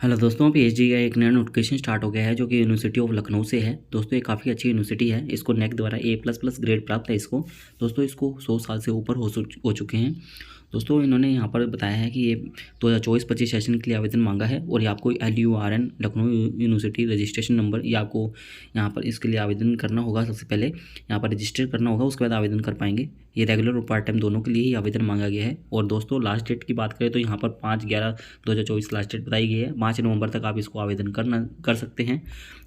Hello दोस्तों, PhD का एक नया नोटिफिकेशन स्टार्ट हो गया है जो कि यूनिवर्सिटी ऑफ लखनऊ से है। दोस्तों ये काफ़ी अच्छी यूनिवर्सिटी है। इसको नेक द्वारा A++ ग्रेड प्राप्त है इसको। दोस्तों इसको 100 साल से ऊपर हो चुके हैं। दोस्तों इन्होंने यहाँ पर बताया है कि ये 2024-25 सेशन के लिए आवेदन मांगा है और ये आपको LURN Lucknow university registration number ये आपको यहाँ पर इसके लिए आवेदन करना होगा। सबसे पहले यहाँ पर रजिस्टर करना होगा, उसके बाद आवेदन कर पाएंगे। ये रेगुलर और पार्ट टाइम दोनों के लिए ही आवेदन मांगा गया है। और दोस्तों लास्ट डेट की बात करें तो यहाँ पर 5/11/2024 लास्ट डेट बताई गई है। 5 नवंबर तक आप इसको आवेदन कर सकते हैं।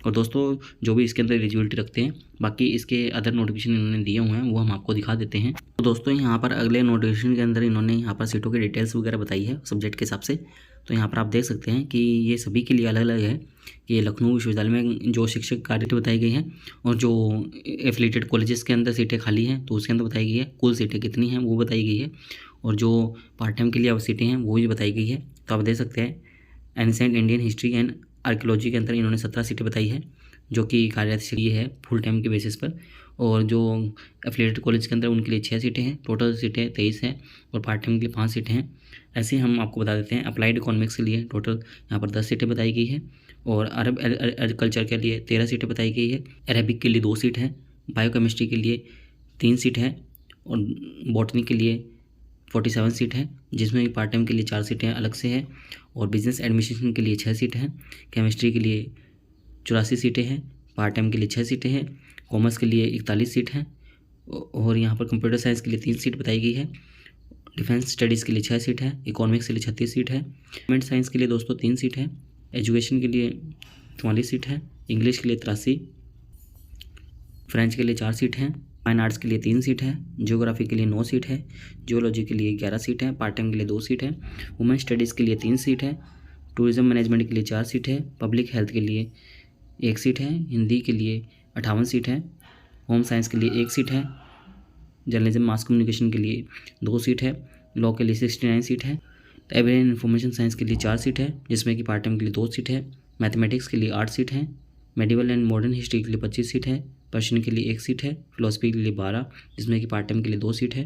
और दोस्तों जो भी इसके अंदर एलिजिबिलिटी रखते हैं, बाकी इसके अदर नोटिफिकेशन इन्होंने दिए हुए हैं वो हम आपको दिखा देते हैं। तो दोस्तों यहाँ पर अगले नोटिफिकेशन के अंदर इन्होंने यहाँ पर सीटों की डिटेल्स वगैरह बताई है सब्जेक्ट के हिसाब से। तो यहाँ पर आप देख सकते हैं कि ये सभी के लिए अलग अलग है कि लखनऊ विश्वविद्यालय में जो शिक्षक कार्य बताई गई हैं और जो एफिलेटेड कॉलेजेस के अंदर सीटें खाली हैं तो उसके अंदर बताई गई है। कुल सीटें कितनी हैं वो बताई गई है और जो पार्ट टाइम के लिए अब सीटें हैं वो भी बताई गई है। तो आप देख सकते हैं ancient Indian history and archaeology के अंदर इन्होंने 17 सीटें बताई है जो कि कार्यशील है फुल टाइम के बेसिस पर। और जो एफिलिएटेड कॉलेज के अंदर उनके लिए 6 सीटें हैं, टोटल सीटें 23 हैं और पार्ट टाइम के लिए 5 सीटें हैं। ऐसे हम आपको बता देते हैं अप्लाइड इकोनॉमिक्स के लिए टोटल यहाँ पर 10 सीटें बताई गई है और अरब एग्रीकल्चर के लिए 13 सीटें बताई गई है। अरेबिक के लिए 2 सीट हैं, बायोकेमिस्ट्री के लिए 3 सीट है और बॉटनी के लिए 47 सीट है जिसमें पार्ट टाइम के लिए 4 सीटें अलग से हैं और बिजनेस एडमिनिस्ट्रेशन के लिए 6 सीट हैं। केमिस्ट्री के लिए 84 सीटें हैं, पार्ट टाइम के लिए 6 सीटें हैं। कॉमर्स के लिए 41 सीट हैं और यहाँ पर कंप्यूटर साइंस के लिए 3 सीट बताई गई है। डिफेंस स्टडीज़ के लिए 6 सीट है, इकोनॉमिक्स के लिए 36 सीट है, गवर्नमेंट साइंस के लिए दोस्तों 3 सीट है, एजुकेशन के लिए 44 सीट है, इंग्लिश के लिए 83, फ्रेंच के लिए 4 सीट हैं, फाइन आर्ट्स के लिए 3 सीट है, ज्योग्राफी के लिए 9 सीट है, जियोलॉजी के लिए 11 सीट है, पार्ट टाइम के लिए 2 सीट है, वुमेन स्टडीज़ के लिए 3 सीट है, टूरिज्म मैनेजमेंट के लिए 4 सीट है, पब्लिक हेल्थ के लिए 1 सीट है, हिंदी के लिए 58 सीट है, होम साइंस के लिए 1 सीट है, जर्नलिज्म मास कम्युनिकेशन के लिए 2 सीट है, लॉ के लिए 69 सीट है, लाइब्रेरी एंड इंफॉर्मेशन साइंस के लिए 4 सीट है जिसमें कि पार्ट टाइम के लिए 2 सीट है, मैथमेटिक्स के लिए 8 सीट है, मेडिवल एंड मॉडर्न हिस्ट्री के लिए 25 सीट है, पर्शियन के लिए 1 सीट है, फिलोसफी के लिए 12 जिसमें कि पार्ट टाइम के लिए 2 सीट है,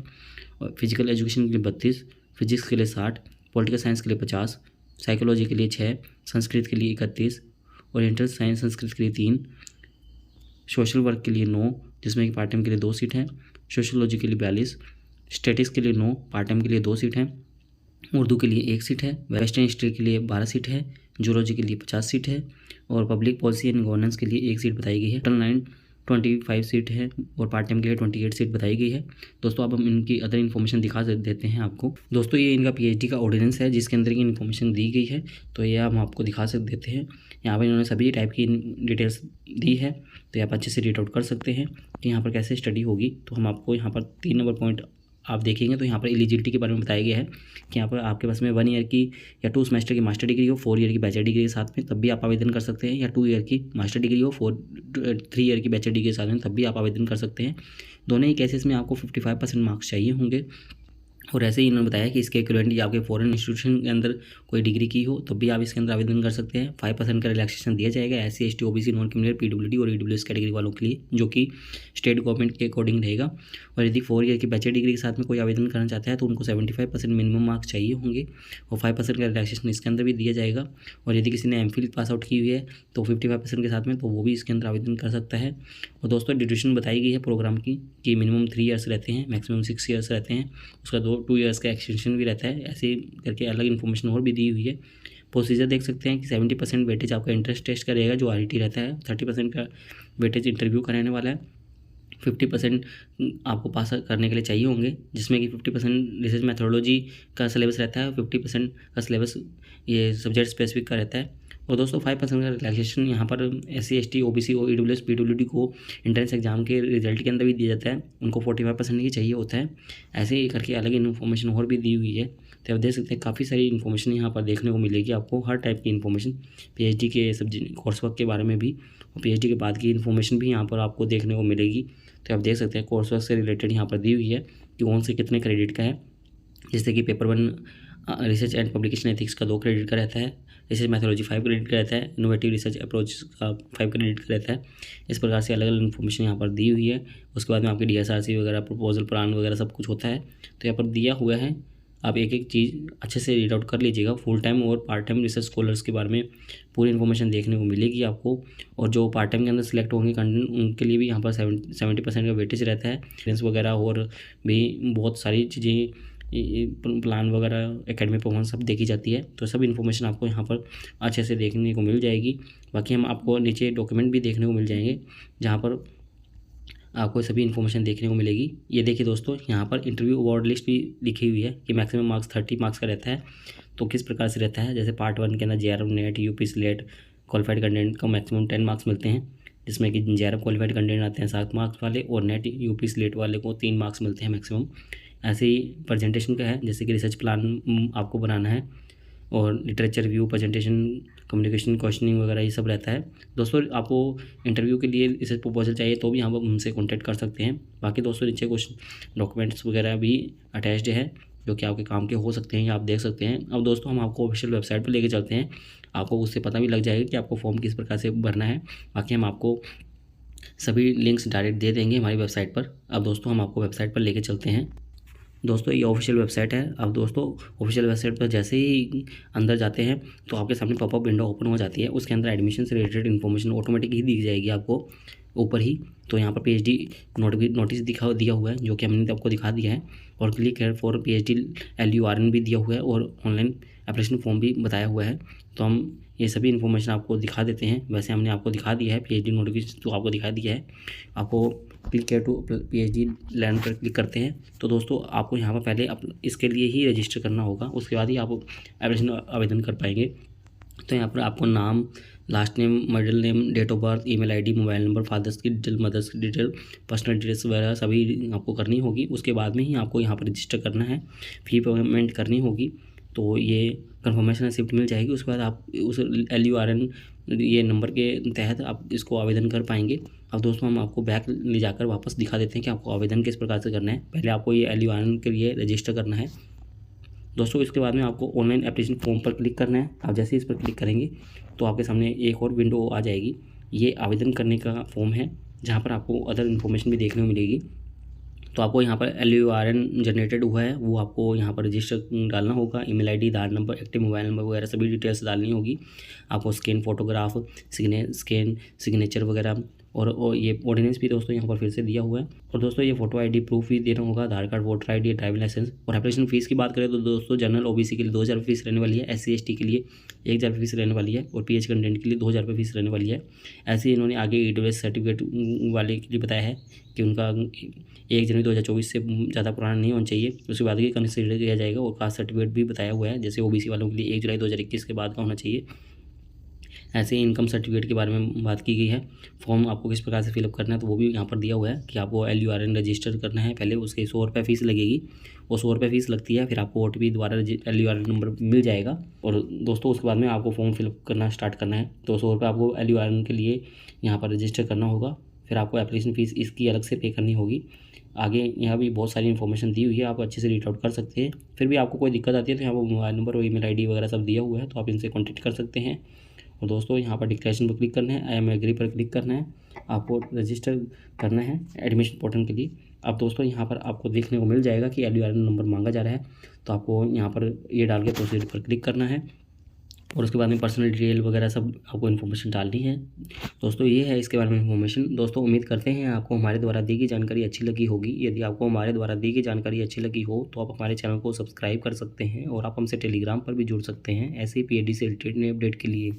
और फिजिकल एजुकेशन के लिए 32, फिजिक्स के लिए 60, पॉलिटिकल साइंस के लिए 50, साइकोलॉजी के लिए 6, संस्कृत के लिए 31, ओरिएंटल साइंस संस्कृत के लिए 3, सोशल वर्क के लिए 9 जिसमें कि पार्ट टाइम के लिए 2 सीट हैं, सोशियोलॉजी के लिए 42, स्टैटिक्स के लिए 9, पार्ट टाइम के लिए 2 सीट हैं, उर्दू के लिए 1 सीट है, वेस्टर्न हिस्ट्री के लिए 12 सीट है, जूलॉजी के लिए 50 सीट है और पब्लिक पॉलिसी एंड गवर्नेंस के लिए 1 सीट बताई गई है। टोटल 25 सीट है और पार्ट टाइम के लिए 28 सीट बताई गई है। दोस्तों अब हम इनकी अदर इन्फॉर्मेशन दिखा देते हैं आपको। दोस्तों ये इनका पीएचडी का ऑर्डिनेंस है जिसके अंदर की इन्फॉर्मेशन दी गई है, तो ये हम आपको दिखा देते हैं। यहाँ पर इन्होंने सभी टाइप की डिटेल्स दी है तो आप अच्छे से रीड आउट कर सकते हैं कि यहाँ पर कैसे स्टडी होगी। तो हम आपको यहाँ पर 3 नंबर पॉइंट आप देखेंगे तो यहाँ पर एलिजिबिलिटी के बारे में बताया गया है कि यहाँ पर आपके पास में 1 ईयर की या 2 सेमेस्टर की मास्टर डिग्री हो, 4 ईयर की बैचलर डिग्री के साथ में तब भी आप आवेदन कर सकते हैं, या 2 ईयर की मास्टर डिग्री हो, 3 ईयर की बैचलर डिग्री के साथ में तब भी आप आवेदन कर सकते हैं। दोनों ही केसेस में आपको 55% मार्क्स चाहिए होंगे। और ऐसे ही इन्होंने बताया कि इसके इक्विवेलेंट या आपके फॉरेन इंस्टीट्यूशन के अंदर कोई डिग्री की हो तब भी आप इसके अंदर आवेदन कर सकते हैं। 5% का रिलैक्सेशन दिया जाएगा SC ST OBC non criminal PWD और EWS कैटेगरी वालों के लिए, जो कि स्टेट गवर्नमेंट के अकॉर्डिंग रहेगा। और यदि 4 ईयर की बैचलर डिग्री के साथ में कोई आवेदन करना चाहता है तो उनको 75% मिनिमम मार्क्स चाहिए होंगे और 5% का रिलैक्सेशन इसके अंदर भी दिया जाएगा। और यदि किसी ने MPhil पास आउट की हुई है तो 55% के साथ में तो वो भी इसके अंदर आवेदन कर सकता है। और दोस्तों ड्यूरेशन बताई गई है प्रोग्राम की कि मिनिमम 3 ईयर्स रहते हैं, मैक्सिमम 6 ईयर्स रहते हैं, उसका 2 ईयर्स का एक्सटेंशन भी रहता है। ऐसे करके अलग इन्फॉर्मेशन और भी दी हुई है। प्रोसीजर देख सकते हैं कि 70% वेटेज आपका इंट्रेंस टेस्ट का रहेगा जो RET रहता है, 30% का वेटेज इंटरव्यू का रहने वाला है, 50% आपको पास करने के लिए चाहिए होंगे जिसमें कि 50% रिसर्च मैथोडोलॉजी का सिलेबस रहता है, 50% का सिलेबस ये सब्जेक्ट स्पेसिफिक का रहता है। और दोस्तों 5% का रिलैक्सेशन यहाँ पर SC ST OBC और EWS PWD को एंट्रेंस एग्जाम के रिजल्ट के अंदर भी दिया जाता है, उनको 45% ही चाहिए होता है। ऐसे ही करके अलग इन्फॉर्मेशन और भी दी हुई है। तो आप देख सकते हैं काफ़ी सारी इन्फॉर्मेशन यहाँ पर देखने को मिलेगी आपको, हर टाइप की इन्फॉर्मेशन PhD के सब्जेक्ट कोर्स वर्क के बारे में भी और PhD के बाद की इन्फॉर्मेशन भी यहाँ पर आपको देखने को मिलेगी। तो आप देख सकते हैं कोर्स वर्क से रिलेटेड यहाँ पर दी हुई है कि कौन से कितने क्रेडिट का है, जैसे कि paper 1 research and publication ethics का 2 क्रेडिट का रहता है, रिसर्च मैथोलॉजी 5 क्रेडिट का रहता है, इनोवेटिव रिसर्च अप्रोच का 5 क्रेडिट का रहता है। इस प्रकार से अलग अलग इन्फॉर्मेशन यहाँ पर दी हुई है। उसके बाद में आपकी DSRC वगैरह प्रपोजल प्लान वगैरह सब कुछ होता है। तो यहाँ पर दिया हुआ है आप एक एक चीज़ अच्छे से रीड आउट कर लीजिएगा। फुल टाइम और पार्ट टाइम रिसर्च स्कॉलर्स के बारे में पूरी इन्फॉर्मेशन देखने को मिलेगी आपको। और जो पार्ट टाइम के अंदर सिलेक्ट होंगे कैंडिडेट, उनके लिए भी यहाँ पर 70% का वेटेज रहता है। एक्सपीरियंस वगैरह और भी बहुत सारी चीज़ें, प्लान वगैरह, एकेडमिक परफॉर्मेंस सब देखी जाती है। तो सब इन्फॉर्मेशन आपको यहाँ पर अच्छे से देखने को मिल जाएगी। बाकी हम आपको नीचे डॉक्यूमेंट भी देखने को मिल जाएंगे, जहाँ पर आपको सभी इन्फॉर्मेशन देखने को मिलेगी। ये देखिए दोस्तों, यहाँ पर इंटरव्यू अवार्ड लिस्ट भी लिखी हुई है कि मैक्सिमम मार्क्स 30 मार्क्स का रहता है। तो किस प्रकार से रहता है, जैसे पार्ट 1 के अंदर JRF net, UP slate, qualified candidate को मैक्सिमम 10 मार्क्स मिलते हैं, जिसमें कि JRF क्वालिफाइड कैंडिडेट आते हैं 7 मार्क्स वाले, और नेट UP स्लेट वाले को 3 मार्क्स मिलते हैं मैक्सिमम। ऐसे ही प्रेजेंटेशन का है, जैसे कि रिसर्च प्लान आपको बनाना है, और literature review, presentation, communication, questioning वगैरह ये सब रहता है। दोस्तों आपको इंटरव्यू के लिए रिसर्च प्रपोजल चाहिए तो भी आप हमसे कॉन्टैक्ट कर सकते हैं। बाकी दोस्तों नीचे कुछ डॉक्यूमेंट्स वगैरह भी अटैच्ड है जो कि आपके काम के हो सकते हैं, आप देख सकते हैं। अब दोस्तों हम आपको ऑफिशियल वेबसाइट पर लेके चलते हैं, आपको उससे पता भी लग जाएगा कि आपको फॉर्म किस प्रकार से भरना है। बाकी हम आपको सभी लिंक्स डायरेक्ट दे देंगे हमारी वेबसाइट पर। अब दोस्तों हम आपको वेबसाइट पर लेके चलते हैं। दोस्तों ये ऑफिशियल वेबसाइट है। अब दोस्तों ऑफिशियल वेबसाइट पर जैसे ही अंदर जाते हैं तो आपके सामने पॉपअप विंडो ओपन हो जाती है। उसके अंदर एडमिशन से रिलेटेड इन्फॉर्मेशन ऑटोमेटिक ही दिख जाएगी आपको ऊपर ही। तो यहाँ पर PhD नोटिस दिया हुआ है, जो कि हमने आपको दिखा दिया है, और click here for PhD LURN भी दिया हुआ है, और ऑनलाइन एप्लीकेशन फॉर्म भी बताया हुआ है। तो हम ये सभी इन्फॉर्मेशन आपको दिखा देते हैं। वैसे हमने आपको दिखा दिया है PhD नोटिफिकेशन, तो आपको दिखा दिया है। आपको click here to PhD land पर क्लिक करते हैं। तो दोस्तों आपको यहाँ पर पहले इसके लिए ही रजिस्टर करना होगा, उसके बाद ही आप एप्लीकेशन आवेदन कर पाएंगे। तो यहाँ पर आपको नाम, last name, middle name, date of birth, email ID, mobile number, father's की डिटेल, मदर्स की डिटेल, पर्सनल डिटेल्स वगैरह सभी आपको करनी होगी। उसके बाद में ही आपको यहाँ पर रजिस्टर करना है, फी पेमेंट करनी होगी। तो ये कंफर्मेशन रिसिप्ट मिल जाएगी। उसके बाद आप उस LURN ये नंबर के तहत आप इसको आवेदन कर पाएंगे। अब दोस्तों हम आपको बैक ले जाकर वापस दिखा देते हैं कि आपको आवेदन किस प्रकार से करना है। पहले आपको ये LURN के लिए रजिस्टर करना है दोस्तों। इसके बाद में आपको ऑनलाइन एप्लीकेशन फॉर्म पर क्लिक करना है। आप जैसे इस पर क्लिक करेंगे तो आपके सामने एक और विंडो आ जाएगी। ये आवेदन करने का फॉर्म है, जहाँ पर आपको अदर इन्फॉर्मेशन भी देखने को मिलेगी। तो आपको यहाँ पर LURN जनरेटेड हुआ है, वो आपको यहाँ पर रजिस्टर डालना होगा। ईमेल आईडी, आधार नंबर, एक्टिव मोबाइल नंबर वगैरह सभी डिटेल्स डालनी होगी। आपको स्कैन फोटोग्राफ, सिग्नेचर वगैरह, और ये ऑर्डिनेंस भी दोस्तों यहाँ पर फिर से दिया हुआ है। और दोस्तों ये फोटो ID प्रूफ भी देना होगा, Aadhaar card, voter ID, driving licence. और एप्लीकेशन फीस की बात करें तो दोस्तों जनरल OBC के लिए 2,000 रुपये फीस रहने वाली है, SC ST के लिए 1,000 रुपये फीस रहने वाली है, और PH कंटेंट के लिए 2,000 रुपये फीस रहने वाली है। ऐसे ही इन्होंने आगे EWS सर्टिफिकेट वाले के लिए बताया है कि उनका 1 जनवरी 2024 से ज़्यादा पुराना नहीं होना चाहिए, उसके बाद ही कंसिडर किया जाएगा। और कास्ट सर्टिफिकेट भी बताया हुआ है, जैसे OBC वालों के लिए 1 जुलाई 2021 के बाद का होना चाहिए। ऐसे ही इनकम सर्टिफिकेट के बारे में बात की गई है। फॉर्म आपको किस प्रकार से फिलअप करना है तो वो भी यहाँ पर दिया हुआ है कि आपको LURN रजिस्टर करना है। पहले उसके 100 रुपये फीस लगेगी, वो 100 रुपये फीस लगती है। फिर आपको OTP द्वारा LURN नंबर मिल जाएगा। और दोस्तों उसके बाद में आपको फॉर्म फिलअप करना स्टार्ट करना है। तो 100 रुपये आपको LURN के लिए यहाँ पर रजिस्टर करना होगा। फिर आपको एप्लीकेशन फ़ीस इसकी अलग से पे करनी होगी। आगे यहाँ भी बहुत सारी इन्फॉर्मेशन दी हुई है, आप अच्छे से रीड आउट कर सकते हैं। फिर भी आपको कोई दिक्कत आती है तो यहाँ पर मोबाइल नंबर और ईमेल आईडी वगैरह सब दिया हुआ है, तो आप इनसे कॉन्टैक्ट कर सकते हैं। और दोस्तों यहाँ पर डिक्लेरेशन पर क्लिक करना है, आई एम एग्री पर क्लिक करना है, आपको रजिस्टर करना है एडमिशन पोर्टल के लिए। अब दोस्तों यहाँ पर आपको देखने को मिल जाएगा कि LURN नंबर मांगा जा रहा है, तो आपको यहाँ पर ये डाल के प्रोसीड पर क्लिक करना है। और उसके बाद में पर्सनल डिटेल वगैरह सब आपको इन्फॉर्मेशन डालनी है। दोस्तों ये है इसके बारे में इन्फॉर्मेशन। दोस्तों उम्मीद करते हैं आपको हमारे द्वारा दी गई जानकारी अच्छी लगी होगी। यदि आपको हमारे द्वारा दी गई जानकारी अच्छी लगी हो तो आप हमारे चैनल को सब्सक्राइब कर सकते हैं, और आप हमसे टेलीग्राम पर भी जुड़ सकते हैं ऐसे ही PhD से रिलेटेड नए अपडेट के लिए।